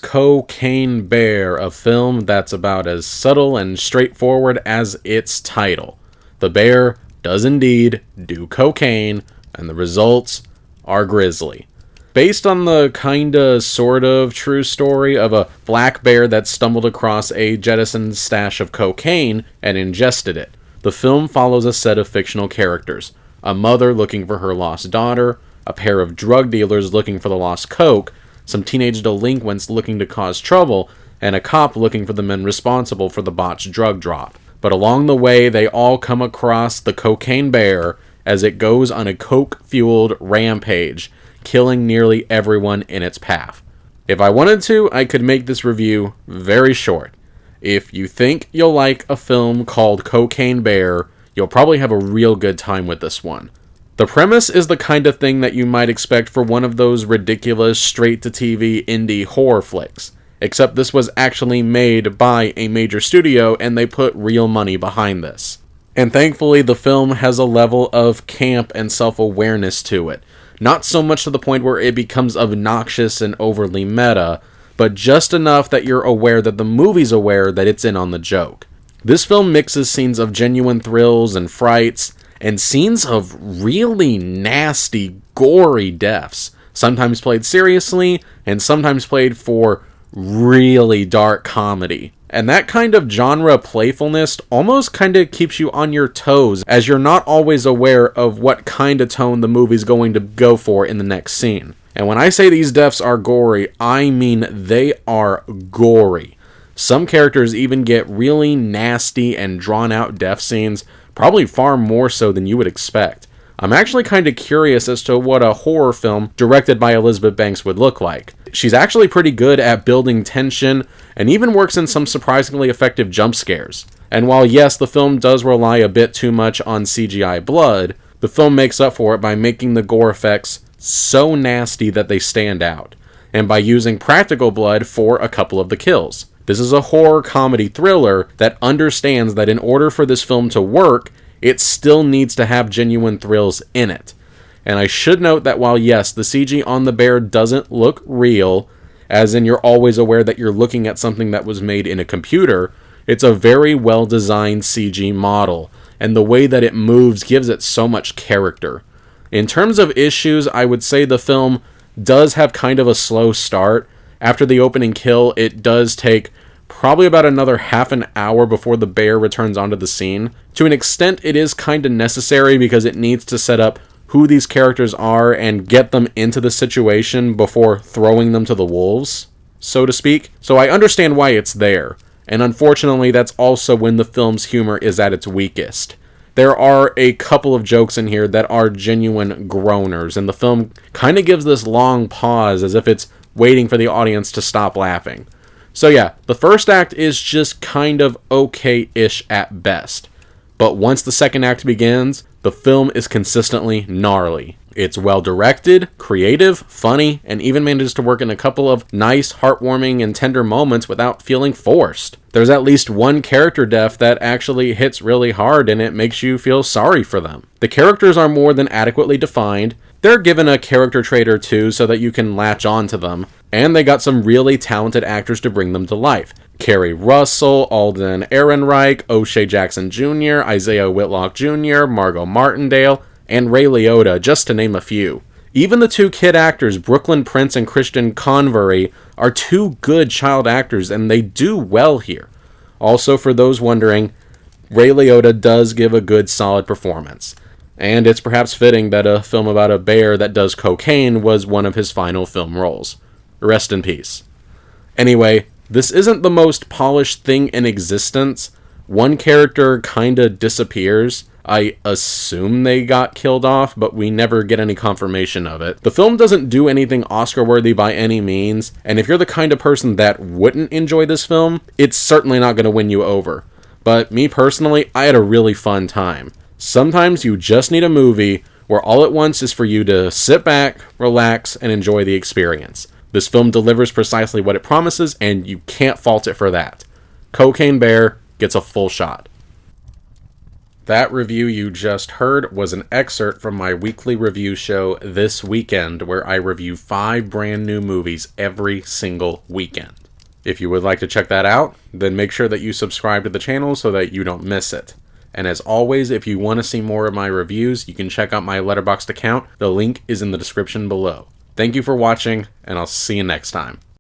Cocaine Bear, a film that's about as subtle and straightforward as its title. The bear does indeed do cocaine, and the results are grisly. Based on the kinda sort of true story of a black bear that stumbled across a jettisoned stash of cocaine and ingested it, the film follows a set of fictional characters: a mother looking for her lost daughter, a pair of drug dealers looking for the lost coke, some teenage delinquents looking to cause trouble, and a cop looking for the men responsible for the botched drug drop. But along the way, they all come across the cocaine bear as it goes on a coke-fueled rampage, killing nearly everyone in its path. If I wanted to, I could make this review very short. If you think you'll like a film called Cocaine Bear, you'll probably have a real good time with this one. The premise is the kind of thing that you might expect for one of those ridiculous straight-to-TV indie horror flicks, except this was actually made by a major studio and they put real money behind this. And thankfully, the film has a level of camp and self-awareness to it. Not so much to the point where it becomes obnoxious and overly meta, but just enough that you're aware that the movie's aware that it's in on the joke. This film mixes scenes of genuine thrills and frights, and scenes of really nasty, gory deaths, sometimes played seriously, and sometimes played for really dark comedy. And that kind of genre playfulness almost kind of keeps you on your toes, as you're not always aware of what kind of tone the movie's going to go for in the next scene. And when I say these deaths are gory, I mean they are gory. Some characters even get really nasty and drawn out death scenes, probably far more so than you would expect. I'm actually kind of curious as to what a horror film directed by Elizabeth Banks would look like. She's actually pretty good at building tension, and even works in some surprisingly effective jump scares. And while yes, the film does rely a bit too much on CGI blood, the film makes up for it by making the gore effects so nasty that they stand out, and by using practical blood for a couple of the kills. This is a horror comedy thriller that understands that in order for this film to work, it still needs to have genuine thrills in it. And I should note that while yes, the CG on the bear doesn't look real, as in you're always aware that you're looking at something that was made in a computer, it's a very well designed CG model, and the way that it moves gives it so much character. In terms of issues, I would say the film does have kind of a slow start. After the opening kill, it does take probably about another half an hour before the bear returns onto the scene. To an extent, it is kind of necessary because it needs to set up who these characters are and get them into the situation before throwing them to the wolves, so to speak. So I understand why it's there, and unfortunately that's also when the film's humor is at its weakest. There are a couple of jokes in here that are genuine groaners, and the film kind of gives this long pause as if it's waiting for the audience to stop laughing. So yeah, the first act is just kind of okay-ish at best. But once the second act begins, the film is consistently gnarly. It's well directed, creative, funny, and even manages to work in a couple of nice, heartwarming, and tender moments without feeling forced. There's at least one character death that actually hits really hard and it makes you feel sorry for them. The characters are more than adequately defined. They're given a character trait or two so that you can latch on to them, and they got some really talented actors to bring them to life. Kerry Russell, Alden Ehrenreich, O'Shea Jackson Jr., Isaiah Whitlock Jr., Margot Martindale, and Ray Liotta, just to name a few. Even the two kid actors, Brooklyn Prince and Christian Convery, are two good child actors, and they do well here. Also, for those wondering, Ray Liotta does give a good, solid performance. And it's perhaps fitting that a film about a bear that does cocaine was one of his final film roles. Rest in peace. Anyway, this isn't the most polished thing in existence. One character kinda disappears. I assume they got killed off, but we never get any confirmation of it. The film doesn't do anything Oscar-worthy by any means, and if you're the kind of person that wouldn't enjoy this film, it's certainly not going to win you over. But me personally, I had a really fun time. Sometimes you just need a movie where all it wants is for you to sit back, relax, and enjoy the experience. This film delivers precisely what it promises, and you can't fault it for that. Cocaine Bear gets a full shot. That review you just heard was an excerpt from my weekly review show This Weekend, where I review 5 brand new movies every single weekend. If you would like to check that out, then make sure that you subscribe to the channel so that you don't miss it. And as always, if you want to see more of my reviews, you can check out my Letterboxd account. The link is in the description below. Thank you for watching, and I'll see you next time.